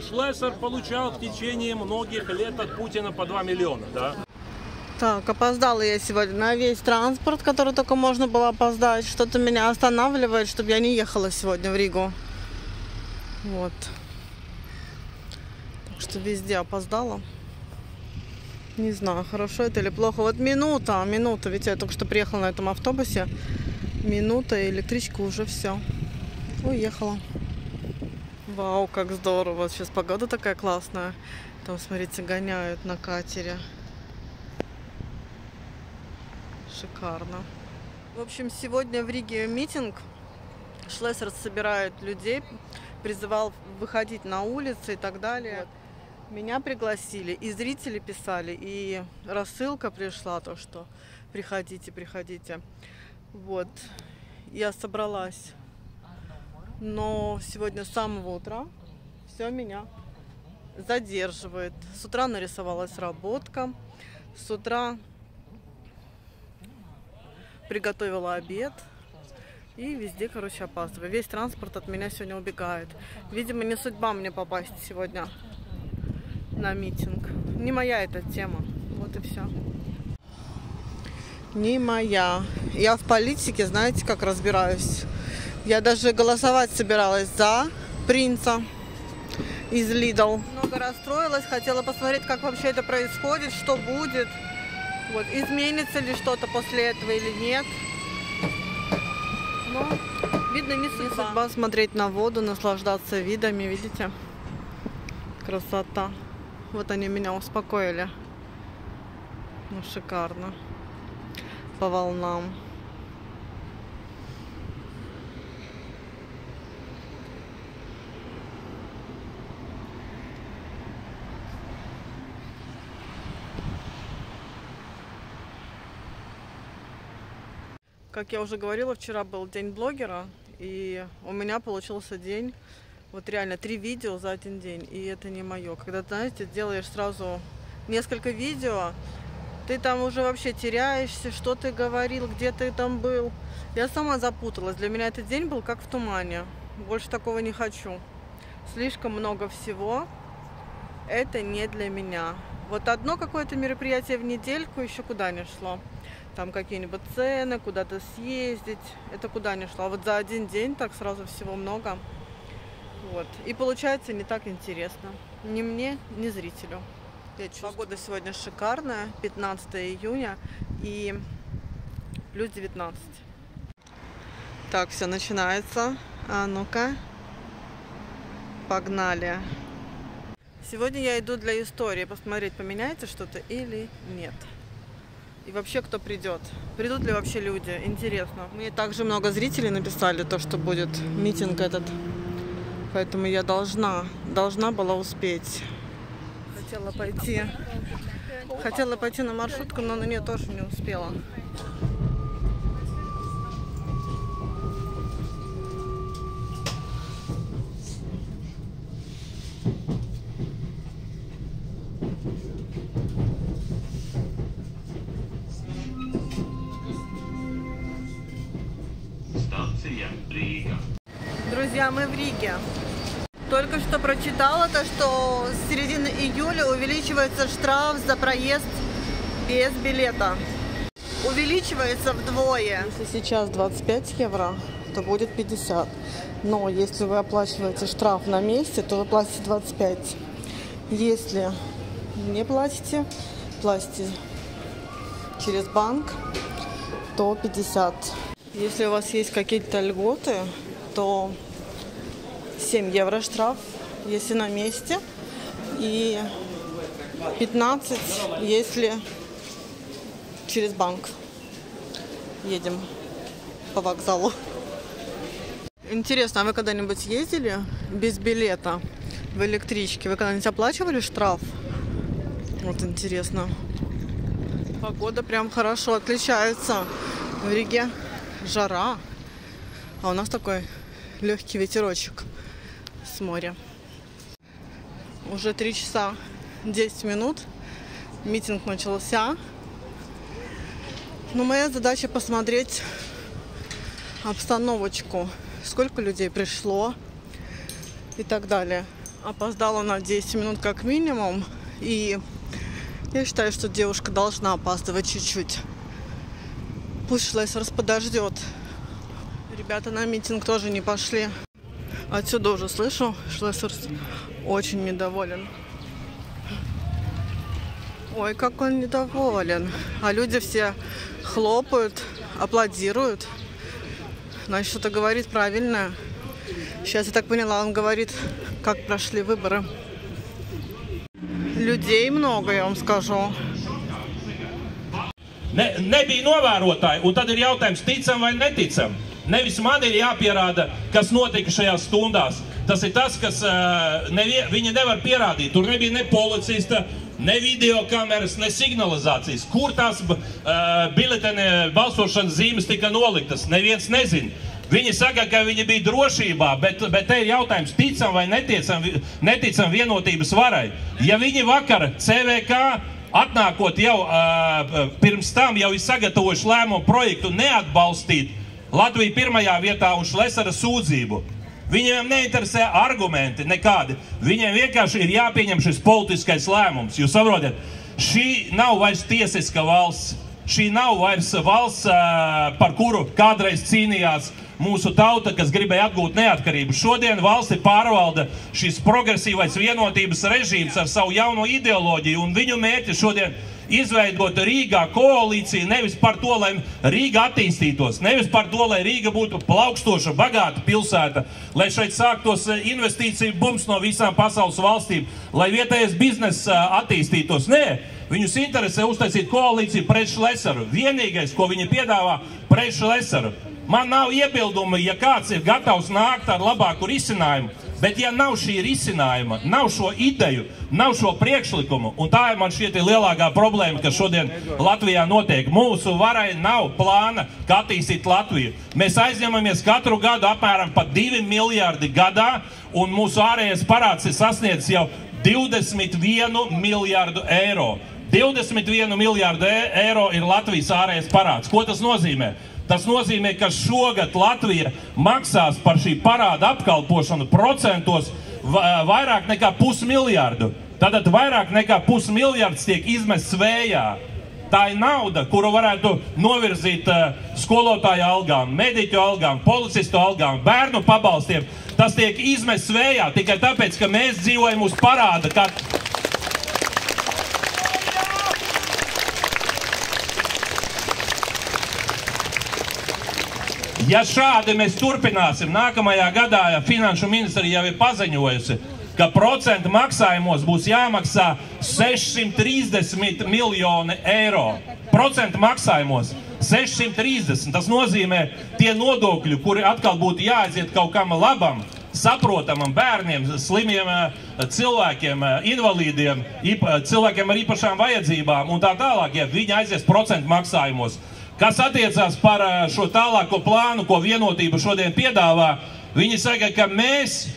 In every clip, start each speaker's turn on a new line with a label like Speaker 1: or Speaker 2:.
Speaker 1: Шлессер получал в течение многих лет от Путина по 2 миллиона, да?
Speaker 2: Так, опоздала я сегодня на весь транспорт, который только можно было опоздать. Что-то меня останавливает, чтобы я не ехала сегодня в Ригу. Вот. Так что везде опоздала. Не знаю, хорошо это или плохо. Вот минута, ведь я только что приехала на этом автобусе. Минута, и электричка уже все. Уехала. Вау, как здорово. Сейчас погода такая классная. Там, смотрите, гоняют на катере. Шикарно. В общем, сегодня в Риге митинг. Шлессер собирает людей, призывал выходить на улицы и так далее. Меня пригласили, и зрители писали, и рассылка пришла, то что приходите, приходите. Вот, я собралась. Но сегодня с самого утра все меня задерживает. С утра нарисовалась работка, с утра приготовила обед и везде, короче, опаздываю. Весь транспорт от меня сегодня убегает. Видимо, не судьба мне попасть сегодня на митинг. Не моя эта тема. Вот и все. Не моя. Я в политике, знаете, как разбираюсь. Я даже голосовать собиралась за принца из Lidl. Много расстроилась, хотела посмотреть, как вообще это происходит, что будет. Вот, изменится ли что-то после этого или нет. Но, видно, не судьба смотреть на воду, наслаждаться видами, видите? Красота. Вот они меня успокоили. Ну, шикарно. По волнам. Как я уже говорила, вчера был день блогера, и у меня получился день, вот реально 3 видео за один день, и это не мое. Когда, знаете, делаешь сразу несколько видео, ты там уже вообще теряешься, что ты говорил, где ты там был. Я сама запуталась, для меня этот день был как в тумане, больше такого не хочу. Слишком много всего, это не для меня. Вот одно какое-то мероприятие в недельку еще куда не шло. Там какие-нибудь цены, куда-то съездить, это куда не шло. А вот за один день так сразу всего много. Вот. И получается не так интересно. Ни мне, ни зрителю. Погода сегодня шикарная, 15 июня и плюс 19. Так, все начинается. А ну-ка. Погнали. Сегодня я иду для истории, посмотреть, поменяется что-то или нет. И вообще, кто придет? Придут ли вообще люди? Интересно. Мне также много зрителей написали, то, что будет митинг этот. Поэтому я должна была успеть. Хотела пойти на маршрутку, но на нее тоже не успела. Друзья, мы в Риге. Только что прочитала то, что с середины июля увеличивается штраф за проезд без билета. Увеличивается вдвое. Если сейчас 25 евро, то будет 50. Но если вы оплачиваете штраф на месте, то вы платите 25. Если не платите через банк, то 50. Если у вас есть какие-то льготы, то 7 евро штраф, если на месте, и 15, если через банк едем по вокзалу. Интересно, а вы когда-нибудь ездили без билета в электричке? Вы когда-нибудь оплачивали штраф? Вот интересно. Погода прям хорошо отличается. В Риге жара, а у нас такой легкий ветерочек с моря. Уже 3 часа 10 минут. Митинг начался. Но моя задача посмотреть обстановочку. Сколько людей пришло и так далее. опоздала на 10 минут как минимум. И я считаю, что девушка должна опаздывать чуть-чуть. Пусть Шлессерс подождет. Ребята на митинг тоже не пошли. Отсюда уже слышу, Шлессерс очень недоволен. Ой, как он недоволен. А люди все хлопают, аплодируют. Значит, что-то говорит правильно. Сейчас я так поняла, он говорит, как pрошли выборы. Людей много, я вам скажу.
Speaker 3: Nebija novērotāji, un tad ir jautājums, ticam vai neticam. Nevis man ir jāpierāda, kas notika šajās stundās. Tas ir tas, kas viņi nevar pierādīt. Tur nebija ne policista, ne videokameras, ne signalizācijas. Kur tās biļetene balsošanas zīmes tika noliktas? Neviens nezin. Viņi saka, ka viņi bija drošībā, bet te ir jautājums, ticam vai neticam vienotības varai. Ja viņi vakar CVK atnākot jau pirms tam jau ir sagatavojuši lēmumu projektu neatbalstīt Latviju pirmajā vietā un Šlesera sūdzību. Viņiem neinteresē argumenti nekādi. Viņiem vienkārši ir jāpieņem šis politiskais lēmums. Jūs saprotat, šī nav vairs tiesiska valsts. Šī nav vairs valsts, par kuru kādreiz cīnījās mūsu tauta, kas gribēja atgūt neatkarību. Šodien valsti pārvalda šis progresīvais vienotības režīms ar savu jauno ideoloģiju, un viņu mērķi šodien izveidot Rīgā koalīciju nevis par to, lai Rīga attīstītos, nevis par to, lai Rīga būtu plaukstoša, bagāta pilsēta, lai šeit sāktos investīciju bums no visām pasaules valstīm, lai vietējais bizness attīstītos. Nē, viņus interesē uztaisīt koalīciju pret Šlesaru. Vienīgais, ko viņi piedāvā, pret Šlesaru. Man nav iebildumi, ja kāds ir gatavs nākt ar labāku risinājumu, bet ja nav šī risinājuma, nav šo ideju, nav šo priekšlikumu, un tā ir man šķiet lielākā problēma, kas šodien Latvijā notiek. Mūsu varai nav plāna, kā attīstīt Latviju. Mēs aizņemamies katru gadu apmēram pat 2 miljārdi gadā, un mūsu ārējais parāds ir sasniedzis jau 21 miljārdu eiro. 21 miljārdu eiro ir Latvijas ārējais parāds. Ko tas nozīmē? Tas nozīmē, ka šogad Latvija maksās par šī parāda apkalpošanu procentos vairāk nekā 500 miljārdu. Tātad vairāk nekā 500 miljārds tiek izmests vējā. Tā ir nauda, kuru varētu novirzīt skolotāju algām, mediķu algām, policistu algām, bērnu pabalstiem. Tas tiek izmests vējā tikai tāpēc, ka mēs dzīvojam uz parāda. Ja šādi mēs turpināsim, nākamajā gadā finanšu ministrija jau ir paziņojusi, ka procentu maksājumos būs jāmaksā 630 miljoni eiro. Procentu maksājumos 630. Tas nozīmē tie nodokļi, kuri atkal būtu jāaiziet kaut kam labam, saprotamam bērniem, slimiem cilvēkiem, invalīdiem, cilvēkiem ar īpašām vajadzībām un tā tālāk, ja viņi aizies procentu maksājumos. Kas attiecās par šo tālāko plānu, ko Vienotība šodien piedāvā, viņi saka, ka mēs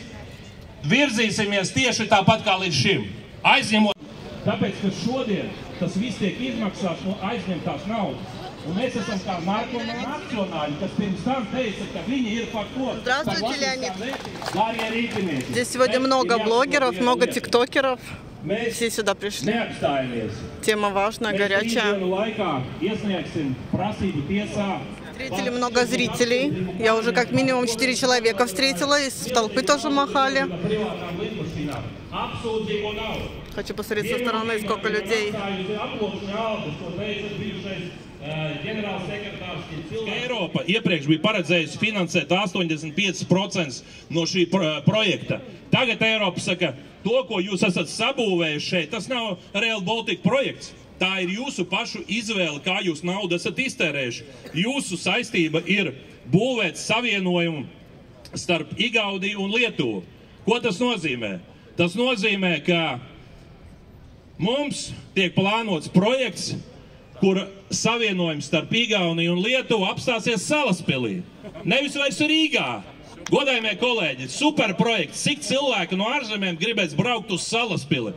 Speaker 3: virzīsimies tieši tāpat kā līdz šim. Aizņemot. Tāpēc, ka šodien tas viss tiek izmaksāts no aizņemtās naudas. Un mēs esam kā narkonacionāļi, kas pirms tam teica, ka viņi ir par to.
Speaker 2: Здравствуйте, Леонид. Здесь сегодня много блогеров, много тиктокеров. Все сюда пришли. Тема важная, горячая. Встретили много зрителей. Я уже как минимум 4 человека встретила. Из толпы тоже махали. Хочу посмотреть со стороны, сколько людей.
Speaker 3: Eiropa iepriekš bija paredzējusi finansēt 85% no šī projekta. Tagad Eiropa saka, to, ko jūs esat sabūvējuši šeit, tas nav Rail Baltica projekts. Tā ir jūsu pašu izvēle, kā jūs naudu esat iztērējuši. Jūsu saistība ir būvēt savienojumu starp Igauniju un Lietuvu. Ko tas nozīmē? Tas nozīmē, ka mums tiek plānots projekts, kur savienojums starp Igauniju un Lietuvu apstāsies Salaspilī. Nevis vairs Rīgā. Godājumie kolēģi, super projekts. Cik cilvēki no ārzemēm gribēs braukt uz Salaspili?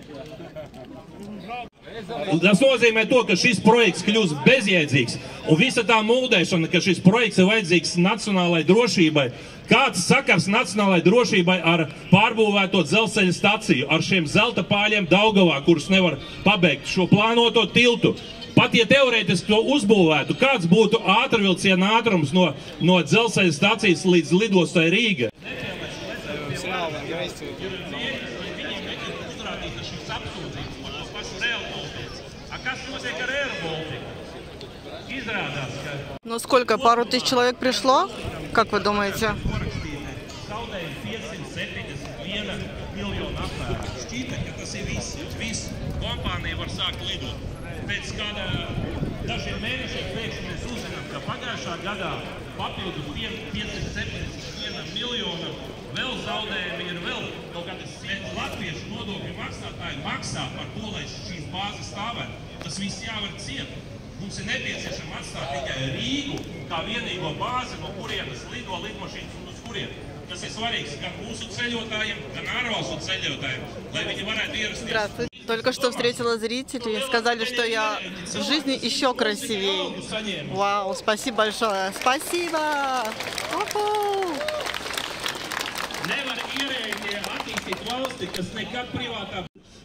Speaker 3: Tas nozīmē to, ka šis projekts kļūs bezjēdzīgs, un visa tā mūdēšana, ka šis projekts ir vajadzīgs nacionālai drošībai. Kāds sakars nacionālai drošībai ar pārbūvēto dzelzceļa staciju, ar šiem zelta pāļiem Daugavā, kurus nevar pabeigt, šo plānoto tiltu? Pat ja teorētiski to uzbūvētu, kāds būtu ātrvilciena ātrums no dzelzceļa stacijas līdz lidostai Rīga?
Speaker 2: Ну сколько, пару тысяч человек пришло? Как вы думаете?
Speaker 3: Pēc kāda dažiem mēnešiem pēkšņi mēs uzzinām, ka pagājušā gadā papildu 571 miljonu vēl zaudējumi ir vēl kaut kādas latviešu nodokļu maksātāji maksā par to, lai šīs bāzes stāvētu. Tas viss jāvar ciet. Mums ir nepieciešama atstāt tikai Rīgu kā vienīgo bāzi, no kurienes lido lidmašīnas un uz kurieni. Tas ir svarīgs gan mūsu ceļotājiem, gan ārvalstu ceļotājiem, lai viņi varētu ierasties.
Speaker 2: Здравствуйте. Только что встретила зрителей, сказали, что я в жизни еще красивее. Вау, спасибо большое. Спасибо!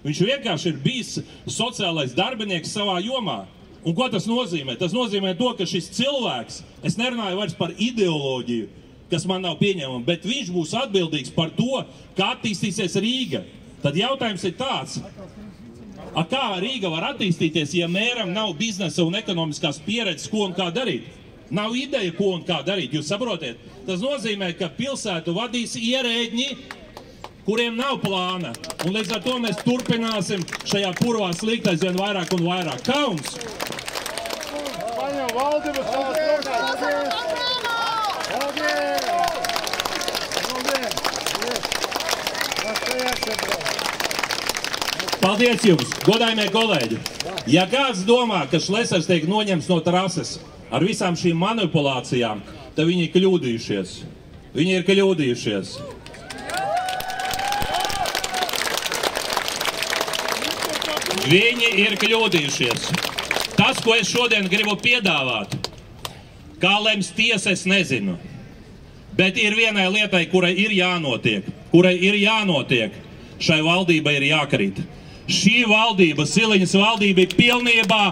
Speaker 3: Viņš vienkārši ir bijis sociālais darbinieks savā jomā. Un ko tas nozīmē? Tas nozīmē to, ka šis cilvēks, es nerunāju vairs par ideoloģiju, kas man nav pieņemama, bet viņš būs atbildīgs par to, kā attīstīsies Rīga. Tad jautājums ir tāds, kā Rīga var attīstīties, ja mēram nav biznesa un ekonomiskās pieredzes, ko un kā darīt? Nav ideja, ko un kā darīt, jūs saprotiet? Tas nozīmē, ka pilsētu vadīs ierēģi, kuriem nav plāna. Un līdz ar to mēs turpināsim šajā purvā slikt aizvien vairāk un vairāk. Kauns! Paldies jums, godājumie kolēģi! Ja kāds domā, ka Šlesers tiek noņemts no trases ar visām šīm manipulācijām, tad viņi ir kļūdījušies. Viņi ir kļūdījušies. Viņi ir kļūdījušies. Tas, ko es šodien gribu piedāvāt, kā lems tiesa, es nezinu. Bet ir vienai lietai, kurai ir jānotiek, šai valdībai ir jākrīt. Šī valdība, Siliņas valdība, ir pilnībā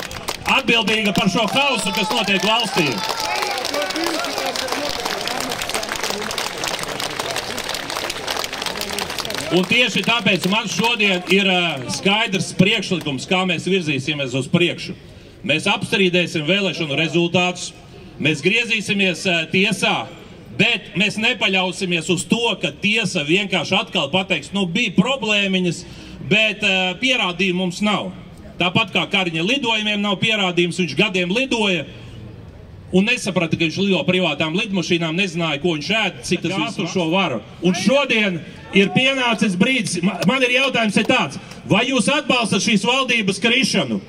Speaker 3: atbildīga par šo hausu, kas notiek valstī. Un tieši tāpēc man šodien ir skaidrs priekšlikums, kā mēs virzīsimies uz priekšu. Mēs apstrīdēsim vēlēšanu rezultātus, mēs griezīsimies tiesā, bet mēs nepaļausimies uz to, ka tiesa vienkārši atkal pateiks, nu bija problēmiņas, bet pierādījumu mums nav. Tāpat kā Kariņa lidojumiem nav pierādījums, viņš gadiem lidoja un nesaprata, ka viņš lido privātām lidmašīnām, nezināja, ko viņš ēd, cik tas visu šo varu. Un šodien ir pienācis brīdis, man ir jautājums tāds, vai jūs atbalstat šīs valdības krišanu?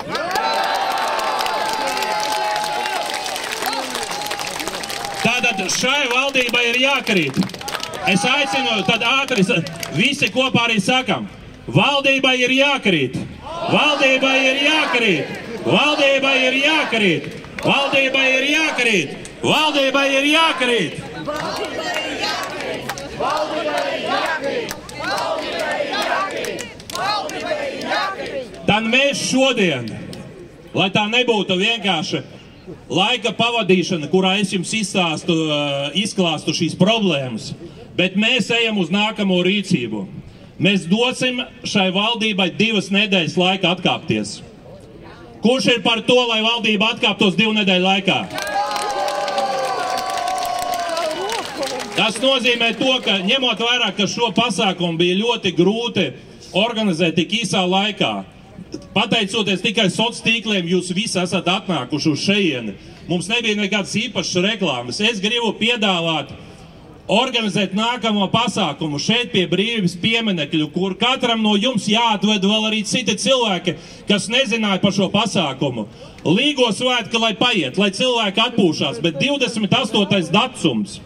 Speaker 3: Tātad šai valdībai ir jākrīt. Es aicinu, tad ātri visi kopā arī sakam. Valdībai ir jākrīt. Valdībai ir jākrīt. Valdībai ir jākrīt. Valdībai ir jākrīt. Valdībai ir jākrīt. Valdībai ir jākrīt. Valdībai ir jākrīt. Valdībai ir jākrīt. Valdībai ir jākrīt. Tad mēs šodien, lai tā nebūtu vienkārši laika pavadīšana, kurā es jums izklāstu šīs problēmas, bet mēs ejam uz nākamo rīcību. Mēs dosim šai valdībai 2 nedēļas laika atkāpties. Kurš ir par to, lai valdība atkāptos 2 nedēļu laikā? Tas nozīmē to, ka ņemot vērā, ka šo pasākumu bija ļoti grūti organizēt tik īsā laikā, pateicoties tikai sociāliem tīkliem, jūs visi esat atnākuši uz šejieni. Mums nebija nekādas īpašas reklāmas. Es gribu piedāvāt organizēt nākamo pasākumu šeit pie Brīvības pieminekļu, kur katram no jums jāatved vēl arī citi cilvēki, kas nezināja par šo pasākumu. Līgo svētki, lai paiet, lai cilvēki atpūšās, bet 28. datums,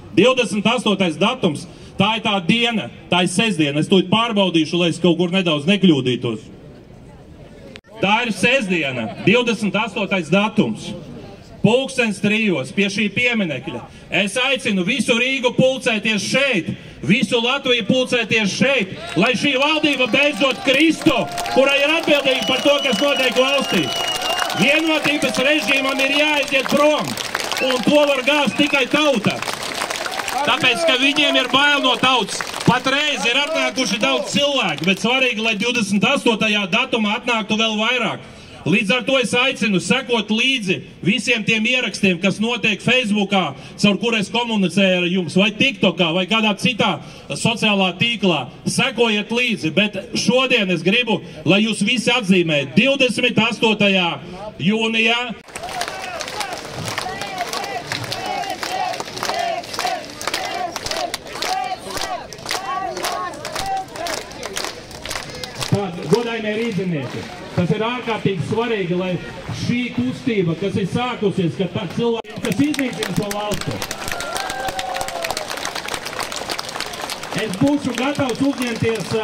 Speaker 3: tā ir tā diena, tā ir sestdiena. Es to pārbaudīšu, lai es kaut kur nedaudz nekļūdītos. Tā ir sestdiena, 28. datums. Pulkstens 3 pie šī pieminekļa. Es aicinu visu Rīgu pulcēties šeit, visu Latviju pulcēties šeit, lai šī valdība beidzot kristu, kurai ir atbildīga par to, kas notiek valstī. Vienotības režīmam ir jāaiziet prom, un to var gāzt tikai tauta. Tāpēc, ka viņiem ir bail no tautas. Patreiz ir atnākuši daudz cilvēku, bet svarīgi, lai 28. datumā atnāktu vēl vairāk. Līdz ar to es aicinu sekot līdzi visiem tiem ierakstiem, kas notiek Facebookā, caur kur es komunicēju ar jums, vai TikTokā, vai kādā citā sociālā tīklā. Sekojiet līdzi, bet šodien es gribu, lai jūs visi atzīmējat 28. jūnijā. Godājumie rīznieki, tas ir ārkārtīgi svarīgi, lai šī kustība, kas ir sākusies, ka tā cilvēki, kas iznīcina šo valstu. Es būšu gatavs uzņemties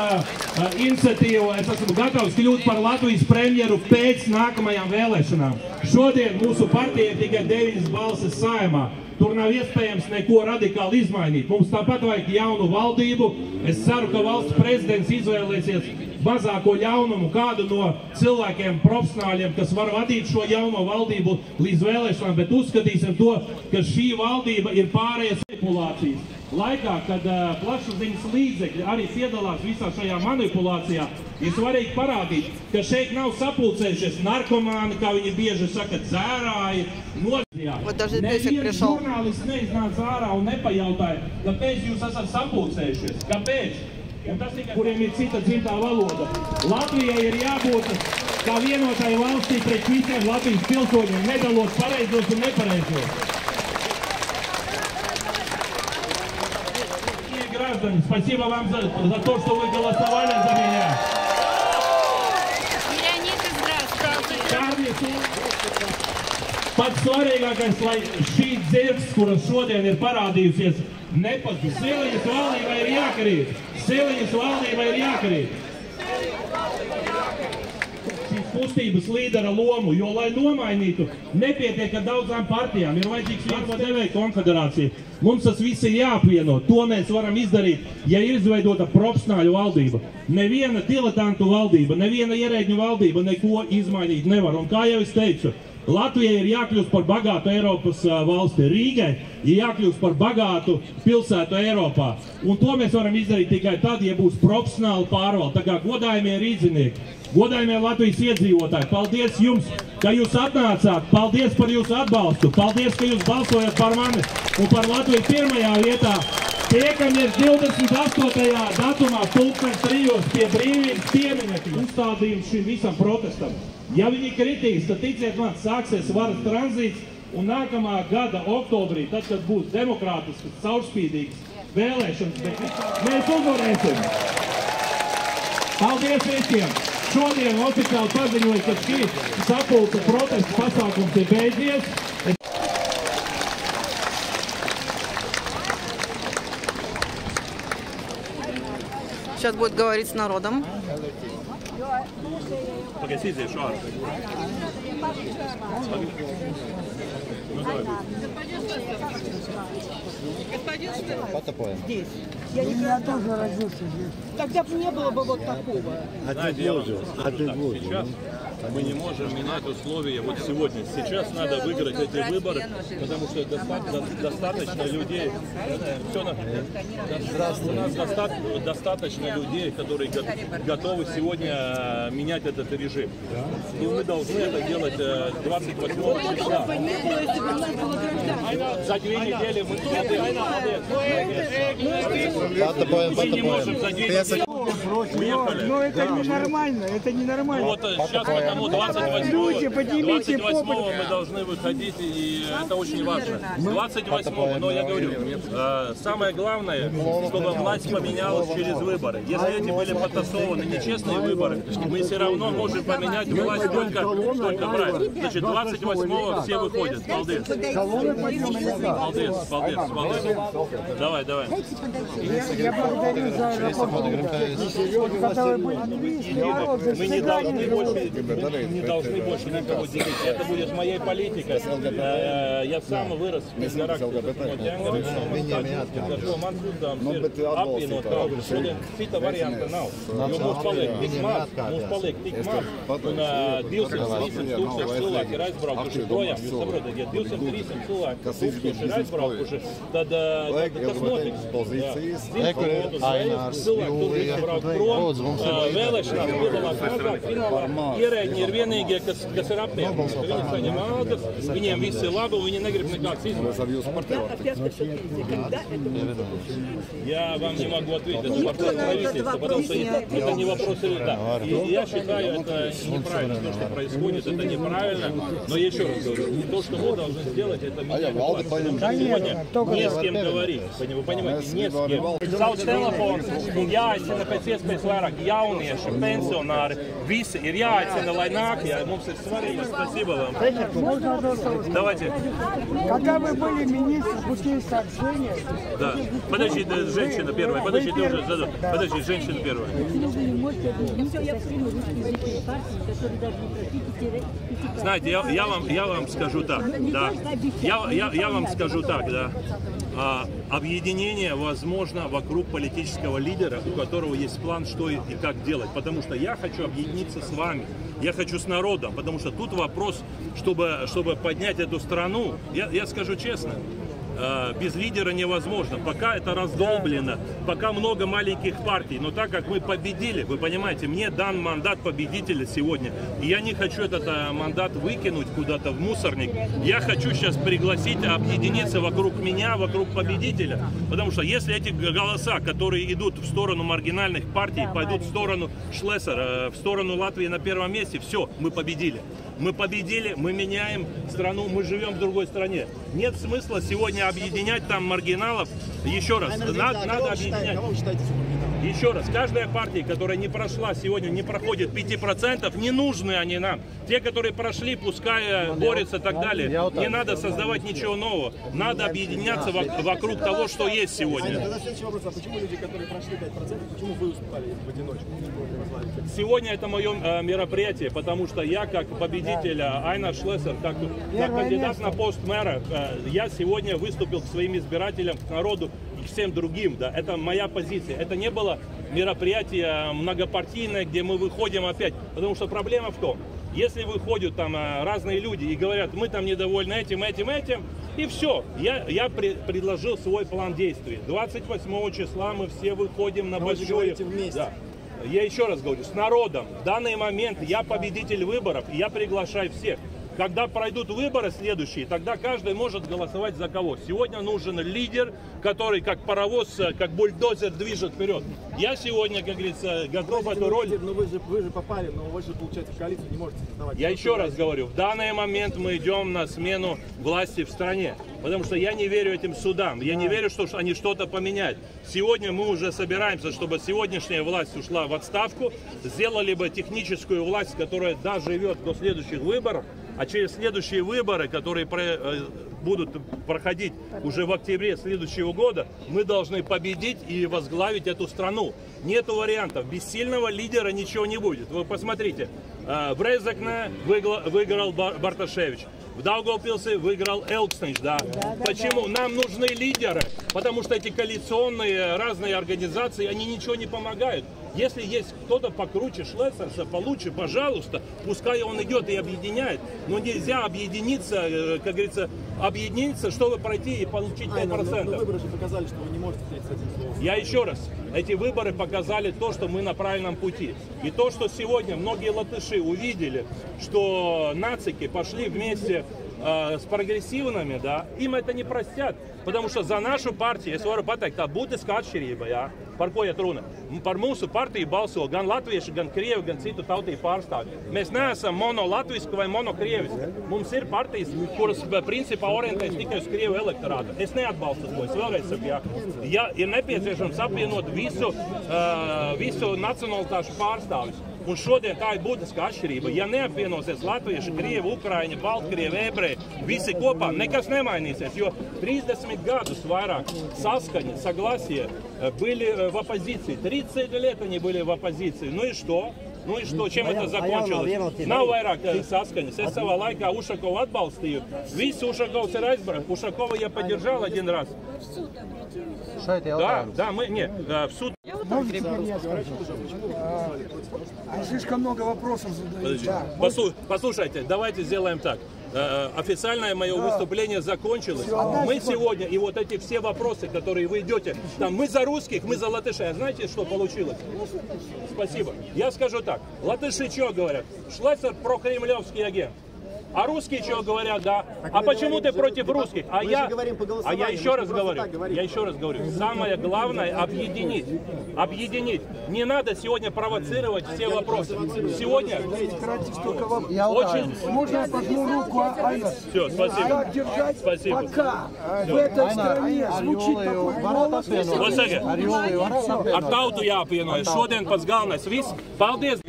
Speaker 3: iniciatīvu, es esmu gatavs kļūt par Latvijas premjeru pēc nākamajām vēlēšanām. Šodien mūsu partija ir tikai 9 balsis Saeimā. Tur nav iespējams neko radikāli izmainīt. Mums tāpat vajag jaunu valdību. Es ceru, ka valsts prezidents izvēlēsies mazāko ļaunumu kādu no cilvēkiem, profesionāļiem, kas var vadīt šo jauno valdību līdz vēlēšanām, bet uzskatīsim to, ka šī valdība ir pārējais manipulācijas. Laikā, kad plašsaziņas līdzekļi arī piedalās visā šajā manipulācijā, ir svarīgi parādīt, ka šeit nav sapulcējušies narkomāni, kā viņi bieži saka, dzērāji, nozījāji. Neviens žurnālists neiznāca ārā un nepajautāja, kāpēc jūs esat sapulcējušies, kāpēc? Un tas tikai, kuriem ir cita dzimtā valoda. Latvijai ir jābūt kā vienotai valstī pret visiem Latvijas pilsoņiem, nedalot pareizos un nepareizos. Граждане, спасибо вам за то, что вы голосовали за меня. Pats svarīgākais, lai šī dzirks, kuras šodien ir parādījusies, nepazūd. Siliņas valdībai ir jākarīt. Siliņas valdībai ir jākarīt. Šīs kustības līdera lomu, jo, lai nomainītu, nepietiek ar daudzām partijām, ir vajadzīgs darba devēja konfederācija. Mums tas viss ir jāapvieno. To mēs varam izdarīt, ja ir izveidota profesionāļu valdība. Neviena diletantu valdība, neviena ierēģņu valdība neko izmainīt nevar. Un kā jau es teicu, Latvijai ir jākļūst par bagātu Eiropas valsti. Rīgai ir jākļūst par bagātu pilsētu Eiropā. Un to mēs varam izdarīt tikai tad, ja būs profesionāli pārvalde. Tā kā godājumie rīdzinieki, godājumie Latvijas iedzīvotāji, paldies jums, ka jūs atnācāt. Paldies par jūsu atbalstu. Paldies, ka jūs balsojat par mani un par Latviju pirmajā vietā. Tiekamies 28. datumā, 3:00 pie brīvības pieminekļa. Uzstādījums šim visam protestam. Ja viņi kritīs, tad ticiet man, sāksies varas tranzīts, un nākamā gada oktobrī, tad, kad būs demokrātiskas, caurspīdīgas vēlēšanas, bet mēs uzvarēsim. Paldies visiem! Šodien oficiāli paziņoju, ka šī sapulce protesta pasākums ir beidzies.
Speaker 2: Сейчас будет говорить с народом.
Speaker 1: Погасите шар.
Speaker 4: Здесь. Я тоже родился здесь. Тогда бы не было бы вот такого.
Speaker 1: Знаете, я вам скажу так, сейчас мы не можем менять условия вот сегодня. Сейчас надо выиграть эти выборы, потому что достаточно людей. У нас достаточно людей, которые готовы сегодня менять этот режим. И мы должны это делать 28 числа. За 2 недели мы не можем за 2 недели.
Speaker 4: Но это ненормально, это ненормально.
Speaker 1: Вот сейчас потому 28-го мы должны выходить, и это очень важно. 28-го, но я говорю, самое главное, чтобы власть поменялась через выборы. Если эти были подтасованы нечестные выборы, мы все равно можем поменять власть только брать. Значит, 28-го все выходят. Молодец. Молодец. Давай.
Speaker 4: Я благодарю за работу. Когда вы были министром,
Speaker 1: Мы не должны больше никого делить. Это будет моей политикой. Я сам вырос в горах. Cita varianta nav. Jo mums paliek tik maz. Un 200-300 tūkstoši cilvēki ir aizbraukuši projām. Jūs saprotat, ja 200-300 cilvēki ir aizbraukuši, tad kas notiks? Cilvēki tur visu brauc prom. Vēlēšanās piedalās mazāk. Finālā ierēģi ir vienīgie, kas ir apmierināti. Viņi saņem algas, viņiem viss ir labi, un viņi negrib nekāds izmaiņas. Я вам не могу ответить, это вопрос правительства, потому что это не вопрос да. И я считаю, это неправильно, то, что происходит, это неправильно. Но я еще раз говорю, то, что мы должны сделать, это менять власть. Сегодня не с кем говорить, вы понимаете, не с кем. Sauc telefons un jāaicina pēc iespējas vairāk jaunieši, pensionāri, visi ir jāaicina, lai nāk, ja mums ir svarīgi. Спасибо вам. Давайте.
Speaker 4: Когда вы были министром путей сообщения...
Speaker 1: Да. Подожди, женщина первая. Подожди, ты уже задал. Подожди, женщина первая. Знаете, я вам скажу так, да. Я вам скажу так, да. Объединение возможно вокруг политического лидера, у которого есть план, что и как делать. Потому что я хочу объединиться с вами. Я хочу с народом, потому что тут вопрос, чтобы поднять эту страну, я скажу честно, без лидера невозможно. Пока это раздолблено, пока много маленьких партий. Но так как мы победили, вы понимаете, мне дан мандат победителя сегодня. И я не хочу этот мандат выкинуть куда-то в мусорник. Я хочу сейчас пригласить, объединиться вокруг меня, вокруг победителя. Потому что если эти голоса, которые идут в сторону маргинальных партий, пойдут в сторону Шлессера, в сторону Латвии на первом месте, все, мы победили. Мы победили, мы меняем страну, мы живем в другой стране. Нет смысла сегодня объединять там маргиналов. Еще раз, надо объединять. Еще раз, каждая партия, которая не прошла сегодня, не проходит 5%, не нужны они нам. Те, которые прошли, пускай борются и так далее. Не надо создавать ничего нового. Надо объединяться вокруг того, что есть сегодня.
Speaker 5: Тогда следующий вопрос. А почему люди, которые прошли 5%, почему вы уступали в одиночку?
Speaker 1: Сегодня это мое мероприятие, потому что я, как победитель Айнар Шлессер, как кандидат на пост мэра, я сегодня выступил к своим избирателям, к народу и к всем другим. Да. Это моя позиция. Это не было мероприятие многопартийное, где мы выходим опять. Потому что проблема в том, если выходят там разные люди и говорят, мы там недовольны этим, и все. Я предложил свой план действий. 28 числа мы все выходим на большое... Да. Я еще раз говорю, с народом. В данный момент я победитель выборов, и я приглашаю всех. Когда пройдут выборы следующие, тогда каждый может голосовать за кого. Сегодня нужен лидер, который как паровоз, как бульдозер движет вперед. Я сегодня, как говорится, готов эту роль.
Speaker 5: Но вы же попали, но вы же, получается, в коалицию не можете создавать.
Speaker 1: Я еще раз говорю, в данный момент мы идем на смену власти в стране. Потому что я не верю этим судам. Я не верю, что они что-то поменяют. Сегодня мы уже собираемся, чтобы сегодняшняя власть ушла в отставку. Сделали бы техническую власть, которая доживет до следующих выборов. А через следующие выборы, которые будут проходить уже в октябре следующего года, мы должны победить и возглавить эту страну. Нету вариантов. Без сильного лидера ничего не будет. Вы посмотрите. В Резекне выиграл Барташевич. В Даугавпилсе выиграл Элкснич, да. Почему? Нам нужны лидеры, потому что эти коалиционные разные организации, они ничего не помогают. Если есть кто-то покруче Шлессерса, получше, пожалуйста, пускай он идет и объединяет. Но нельзя объединиться, как говорится, объединиться, чтобы пройти и получить 5%.
Speaker 5: Но выборы же показали, что вы не можете снять с этим словом.
Speaker 1: Я еще раз, эти выборы показали то, что мы на правильном пути. И то, что сегодня многие латыши увидели, что нацики пошли вместе с прогрессивными, да, им это не простят. Потому что за нашу партию, es varu pateikt, tā būtiska atšķirība, jā, par ko iet runa. Par mūsu partiju balso gan latvieši, gan krievi, gan citu tautību pārstāvji. Mēs neesam monolatvisku vai monokrieviski. Mums ir partijas, kuras principā orientējas tikai uz krievu elektorātu. Es neatbalstu to, es vēlreiz saku, jā. Ja ir nepieciešams apvienot visu nacionalitāšu pārstāvjus.
Speaker 3: Un šodien tā ir būtiska atšķirība. Ja neapvienosies latvieši, krievi, ukraiņi, baltkrievi, ebreji, visi kopā, nekas nemainīsies, jo 30 gadus vairāk Saskaņa, Согласие были в оппозиции. 30 лет они были в оппозиции. Ну и что? Nu, čem tas закончилось? Nav vairāk saskaņas. Es savā laikā Ušakovu atbalstīju. Visi Ушаковs ir aizbraukt. Ушакова я поддержал один раз. Да, мы, не, в суд.
Speaker 4: Слишком много вопросов задают.
Speaker 3: Послушайте, давайте сделаем так. Официальное мое выступление закончилось. Мы сегодня, и вот эти все вопросы, которые вы идете, там, мы за русских, мы за латышей. А знаете, что получилось? Спасибо. Я скажу так. Латыши что говорят? Шлессер прокремлевский агент. А русские что говорят, да? А почему ты против русских? А я еще раз говорю, самое главное объединить. Объединить. Не надо сегодня провоцировать все вопросы. Сегодня очень...
Speaker 4: Можно я пожму руку, Айна?
Speaker 3: Все, спасибо.
Speaker 4: Как держать?
Speaker 3: Спасибо.
Speaker 4: Пока в этой стране звучит такой голос.
Speaker 3: Ar tautu jāapvienojas. Šodien pats galvenais. Viss. Paldies!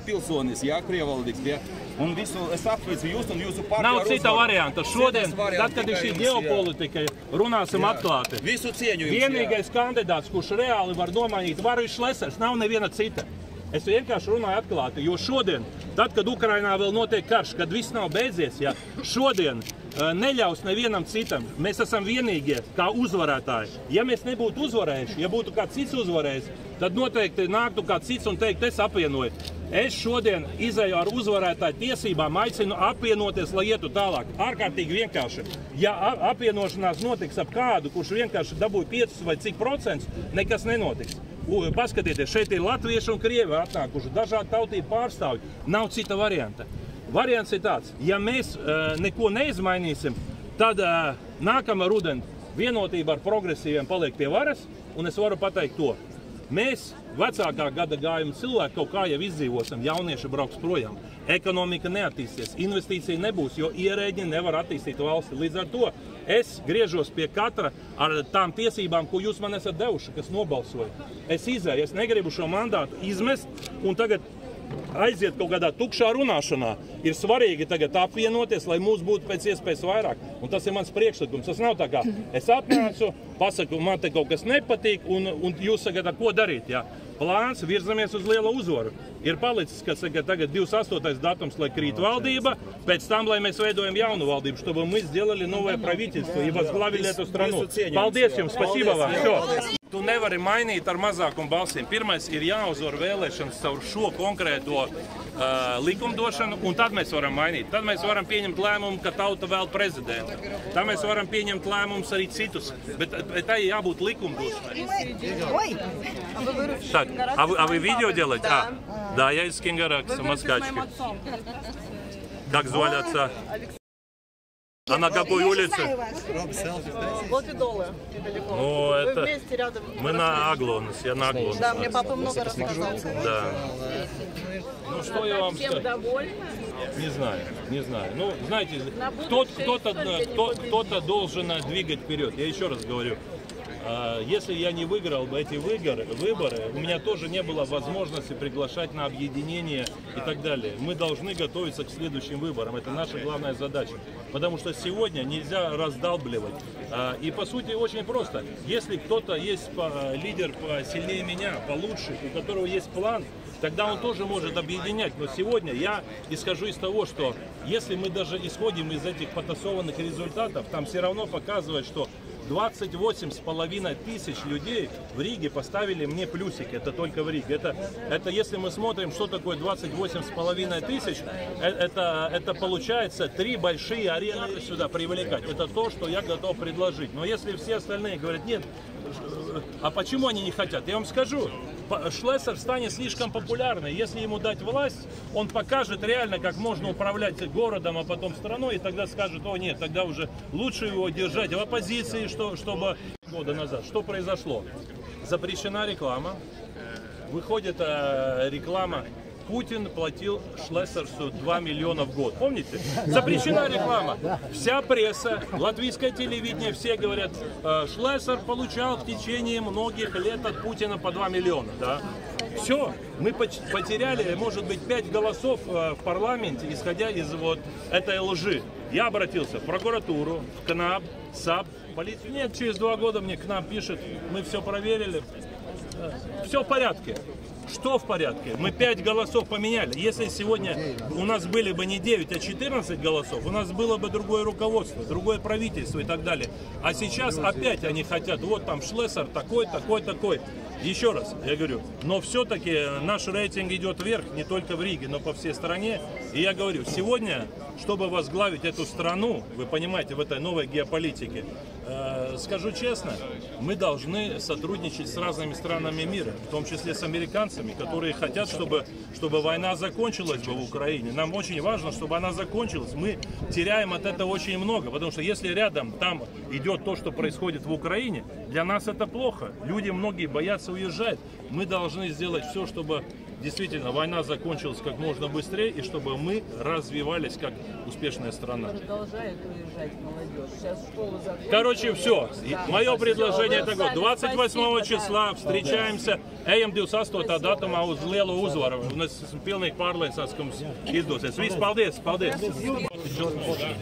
Speaker 6: Pilsonis, jā, Krievvaldības, jā. Un visu, es apsveicu jūs un jūsu partiju.
Speaker 3: Nav cita varianta. Šodien, tad, kad ir šī ģeopolitika, runāsim atklāti.
Speaker 6: Visu cieņu jums.
Speaker 3: Vienīgais kandidāts, kurš reāli var nomainīt varu, ir Šlesers. Nav neviena cita. Es vienkārši runāju atklāti, jo šodien, tad, kad Ukrainā vēl notiek karš, kad viss nav beidzies, ja, šodien neļaus nevienam citam. Mēs esam vienīgie kā uzvarētāji. Ja mēs nebūtu uzvarējuši, ja būtu kāds cits uzvarējis, tad noteikti nāktu kāds cits un teikt, es apvienoju. Es šodien izēju ar uzvarētāju tiesībām, aicinu apvienoties, lai ietu tālāk. Ārkārtīgi vienkārši. Ja apvienošanās notiks ap kādu, kurš vienkārši dabūja 5 vai cik procentus, nekas nenotiks. Paskatieties, šeit ir latvieši un krievi atnākuši, dažādi tautību pārstāvji. Nav cita varianta. Variants ir tāds, ja mēs neko neizmainīsim, tad nākamā rudeni vienotība ar progresīviem paliek pie varas, un es varu pateikt to. Mēs vecākā gada gājuma cilvēki kaut kā jau izdzīvosim, jaunieši brauks projām. Ekonomika neattīsties, investīcija nebūs, jo ierēģi nevar attīstīt valsti. Līdz ar to es griežos pie katra ar tām tiesībām, ko jūs man esat devuši, kas nobalsoja. Es izēju, es negribu šo mandātu izmest un tagad aiziet kaut kādā tukšā runāšanā. Ir svarīgi tagad apvienoties, lai mūs būtu pēc iespējas vairāk. Un tas ir mans priekšlikums. Tas nav tā kā es apnācu, pasaku, man te kaut kas nepatīk, un jūs sagat, ko darīt. Jā. Plāns, virzamies uz lielu uzvaru. Ir palicis, kas tagad 28. datums, lai krīt valdība, pēc tam, lai mēs veidojam jaunu valdību, чтобы мы сделали новое правительство и возглавили эту страну. Paldies jums, спасибо вам. Tu nevari mainīt ar mazākumu balsīm. Pirmais ir jāuzvar vēlēšanas caur šo konkrēto likumdošanu, un tad mēs varam mainīt. Tad mēs varam pieņemt lēmumu, ka tauta vēl prezidentu. Tad mēs varam pieņemt lēmumus arī citus. Bet tai jābūt likumdošanai. Так, а вы видео делаете? Да, я из Кингаракса, москачки. Как звали отца? А на какой улице?
Speaker 2: Лопидолы.
Speaker 3: Ну,
Speaker 2: Вы
Speaker 3: это...
Speaker 2: вместе рядом.
Speaker 3: Мы на Аглонус, я на Аглонус.
Speaker 2: Да, мне папа много рассказал.
Speaker 3: Да. Ну, что я вам скажу?
Speaker 2: Довольны?
Speaker 3: Не знаю. Ну, знаете, кто-то должен двигать вперед. Я еще раз говорю. Если я не выиграл бы эти выборы, у меня тоже не было возможности приглашать на объединение и так далее. Мы должны готовиться к следующим выборам. Это наша главная задача. Потому что сегодня нельзя раздалбливать. И по сути очень просто. Если кто-то есть лидер посильнее меня, получше, у которого есть план, тогда он тоже может объединять. Но сегодня я исхожу из того, что если мы даже исходим из этих потасованных результатов, там все равно показывает, что 28,5 тысяч людей в Риге поставили мне плюсик. Это только в Риге. Это если мы смотрим, что такое 28,5 тысяч, это получается 3 большие арены сюда привлекать. Это то, что я готов предложить. Но если все остальные говорят, нет, а почему они не хотят? Я вам скажу. Шлессер станет слишком популярным. Если ему дать власть, он покажет реально, как можно управлять городом, а потом страной, и тогда скажет, о нет, тогда уже лучше его держать в оппозиции, чтобы года назад. Что произошло? Запрещена реклама. Выходит реклама. Путин платил Шлессерсу 2 миллиона в год. Помните? Запрещена реклама. Вся пресса, латвийское телевидение, все говорят, Шлессер получал в течение многих лет от Путина по 2 миллиона. Да?
Speaker 1: Все, мы потеряли, может быть, 5 голосов в парламенте, исходя из вот этой лжи. Я обратился в прокуратуру, в КНАП, САП, полицию. Нет, через 2 года мне КНАП пишет, мы все проверили, все в порядке. Что в порядке? Мы 5 голосов поменяли. Если сегодня у нас были бы не 9, а 14 голосов, у нас было бы другое руководство, другое правительство и так далее. А сейчас опять они хотят, вот там Шлессер такой, такой, такой. Еще раз, я говорю, но все-таки наш рейтинг идет вверх, не только в Риге, но по всей стране. И я говорю, сегодня, чтобы возглавить эту страну, вы понимаете, в этой новой геополитике, скажу честно, мы должны сотрудничать с разными странами мира, в том числе с американцами, которые хотят, чтобы война закончилась бы в Украине. Нам очень важно, чтобы она закончилась. Мы теряем от этого очень много, потому что если рядом там идет то, что происходит в Украине, для нас это плохо. Люди многие боятся уезжать. Мы должны сделать все, чтобы действительно война закончилась как можно быстрее и чтобы мы развивались как успешная страна.
Speaker 7: Продолжает уезжать молодежь. Сейчас школы закрыты.
Speaker 1: Короче, все. Мое предложение такое. 28 числа встречаемся. Ejam 28. datumā uz lielu uzvaru. Un es esmu pilnīgi pārliecināts, ka mums izdosies. Viss, paldies, paldies.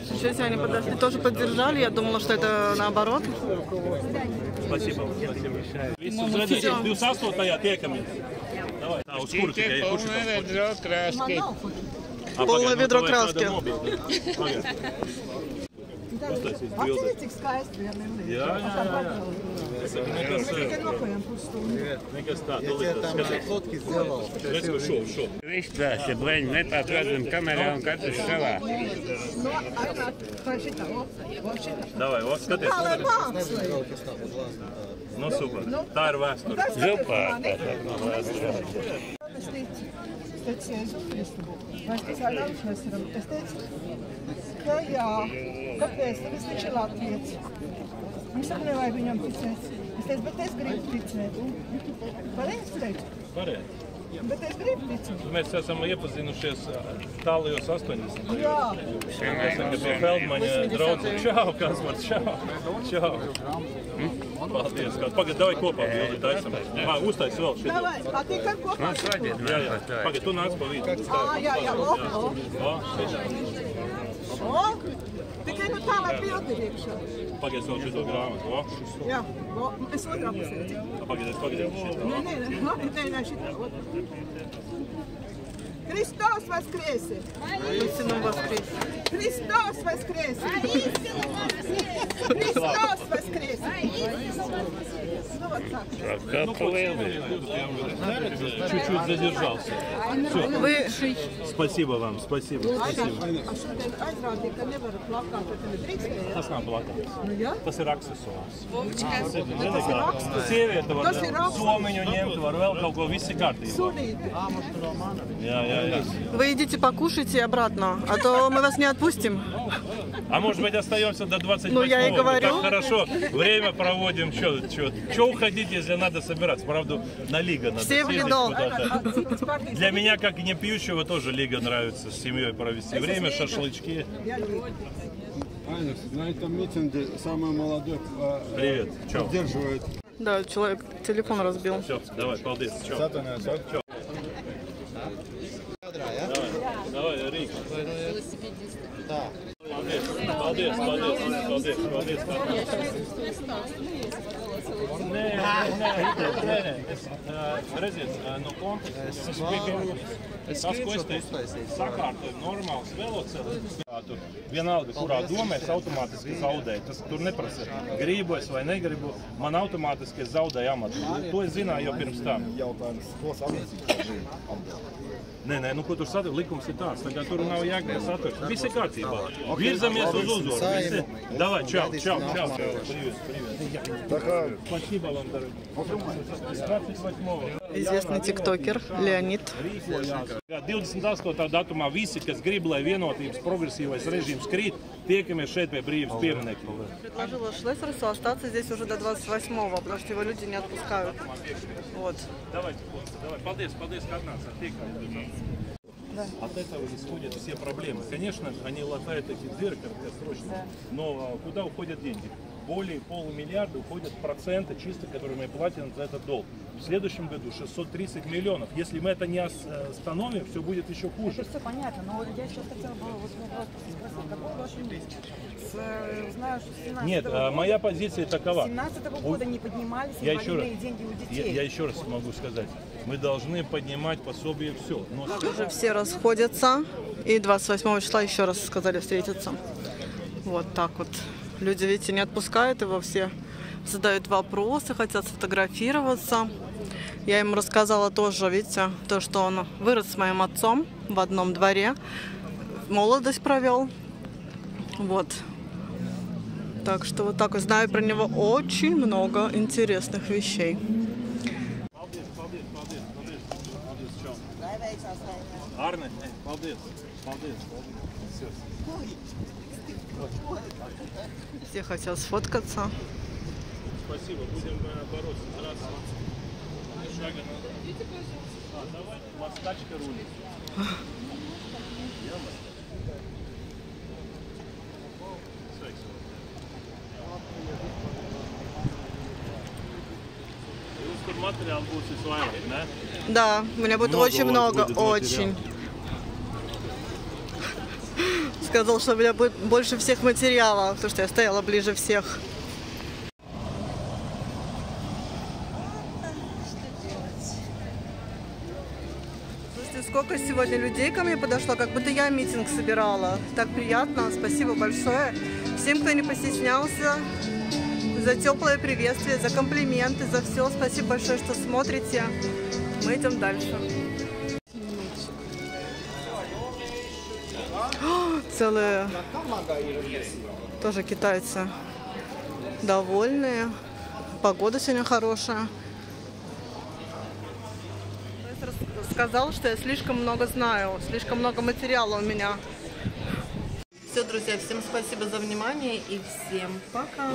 Speaker 2: Сейчас они подошли, тоже поддержали. Я думала, что это наоборот.
Speaker 1: Спасибо. Viss uz redzēšanu. 28. tiekamies. Давай. Tā, uz kuru tikai
Speaker 2: Полное ведро краски.
Speaker 4: Atceries, cik skaisti vienam ir?
Speaker 1: Jā. Nekas tā,
Speaker 8: фотки сделал.
Speaker 1: Šo.
Speaker 9: Viss tās ir blēņi, nepārprotami kamerā un katrs savā.
Speaker 4: No, ainā, tā šitā, o šitā.
Speaker 1: Давай, вот, skaties.
Speaker 4: Tā, lai mākslī.
Speaker 1: Nu, super. Tā ir vēsture.
Speaker 4: Es ticu, pēc Jēzu Kristu. Vai es ārām Šlesaram? Es teicu, ka jā, kāpēc? Tāpēc viņš ir latvietis. Viņš saka, nevajag viņam ticēt. Es teicu, bet es gribu ticēt. Pareizi teicu?
Speaker 1: Pareizi.
Speaker 4: Bet es gribu ticēt.
Speaker 1: Mēs esam iepazinušies tālajos 80.
Speaker 4: Jā.
Speaker 1: Mēs esam pie Feldmaņa draudzi. Čau, Kaspar, čau. Paldies. Pagad, davai kopā bildi taisam. Uztais vēl šeit.
Speaker 4: Davai, a tikai kopā.
Speaker 1: Jā. Pagad, tu nāc pa vidu.
Speaker 4: Jā, o. Tikai nu tā, lai bildi ir iekšā.
Speaker 1: Pagad, vēl šito grāmatu.
Speaker 4: Jā, es otrā pusē.
Speaker 1: Pagad, šitā.
Speaker 4: Nē, šitā. Христос воскресе!
Speaker 2: Истину воскресе!
Speaker 4: Христос воскресе! Христос воскресе! Ну вот так.
Speaker 1: Чуть-чуть задержался.
Speaker 2: Вы...
Speaker 1: Спасибо вам, спасибо.
Speaker 4: А šodien aizrādīja, ka nevar plakāt, ka nedrīkstēja.
Speaker 1: Tas nav plakāts.
Speaker 4: Nu jā?
Speaker 1: Tas ir aksesuārs.
Speaker 4: Tas ir raksturs.
Speaker 1: Sieviete var
Speaker 4: Tas ir raksturs.
Speaker 1: somiņu ņemt, var vēl kaut ko, viss ir kārtībā.
Speaker 4: Sunīti.
Speaker 1: Jā.
Speaker 2: Вы идите покушайте обратно, а то мы вас не отпустим.
Speaker 1: А может быть остаемся до 28-го?
Speaker 2: Ну, я и говорю.
Speaker 1: Так хорошо время проводим. Что уходить, если надо собираться? Правда, на Лига надо
Speaker 2: Все в
Speaker 1: съездить
Speaker 2: Лидо.
Speaker 1: куда-то. Для меня, как и не пьющего, тоже Лига нравится с семьей провести время, шашлычки.
Speaker 8: Аня, на этом митинге самый молодой
Speaker 1: Привет. Чё?
Speaker 8: поддерживает.
Speaker 2: Да, человек телефон разбил.
Speaker 1: Все, давай, полдец. Давай, Рик. Paldies. Nē. Redziet, no konteksta tas, ko es teicu, sakārtoju normāls velocelids. Vienalga, kurā domē, es automātiski zaudēju. Tas tur neprasa, gribu es vai negribu, man automātiski es zaudēju amatu. To es zināju jau pirms tam. Nē, nu ko tur satur, likums ir tāds, tā kā tur nav jāgāja satur. Viss ir kārtībā. Virzamies uz uzvaru. Davai, čau. Привет. Спасибо вам, дорогие. 28-го.
Speaker 2: Известный тиктокер Леонид.
Speaker 1: 28. datumā visi, kas grib, lai vienotības progresīvais režīms krīt, tiekamies šeit pie Brīvības pieminekļa.
Speaker 2: Предложила Шлессерсу остаться здесь уже до 28-го, потому что его люди не отпускают. Вот.
Speaker 1: Давайте, давай. Paldies, ka atnācāt. От этого исходят все проблемы. Конечно, они латают эти дыры краткосрочно, но куда уходят деньги? Более полумиллиарда уходят проценты чисто, которые мы платим за этот долг. в следующем году 630 миллионов. Если мы это не остановим, все будет еще хуже.
Speaker 7: Это все понятно, но я сейчас хотела бы вот вопрос спросить, какой ваш месяц? Знаю, что с 17
Speaker 1: Нет, моя позиция такова.
Speaker 7: С 17 года не поднимались инвалидные деньги у детей.
Speaker 1: Я еще раз могу сказать, мы должны поднимать пособие все. Но...
Speaker 2: Уже все расходятся, и 28 числа еще раз сказали встретиться. Вот так вот. Люди, видите, не отпускают его, все задают вопросы, хотят сфотографироваться. Я ему рассказала тоже, видите, то, что он вырос с моим отцом в одном дворе, молодость провел. Вот. Так что вот так вот знаю про него очень много интересных вещей.
Speaker 1: Арне, молодец, молодец.
Speaker 2: Все хотят сфоткаться.
Speaker 1: Спасибо, будем бороться. Здравствуйте. Шага надо. Давай, у вас тачка рулит. Материал будет усваивать, да?
Speaker 2: Да, у меня будет очень много, очень. Сказал, что у меня будет больше всех материалов, потому что я стояла ближе всех. Слушайте, сколько сегодня людей ко мне подошло, как будто я митинг собирала. Так приятно, спасибо большое всем, кто не постеснялся. За теплое приветствие, за комплименты, за все. Спасибо большое, что смотрите. Мы идем дальше. Целые тоже китайцы довольные. Погода сегодня хорошая. Сказал, что я слишком много знаю, слишком много материала у меня. Все, друзья, всем спасибо за внимание и всем пока.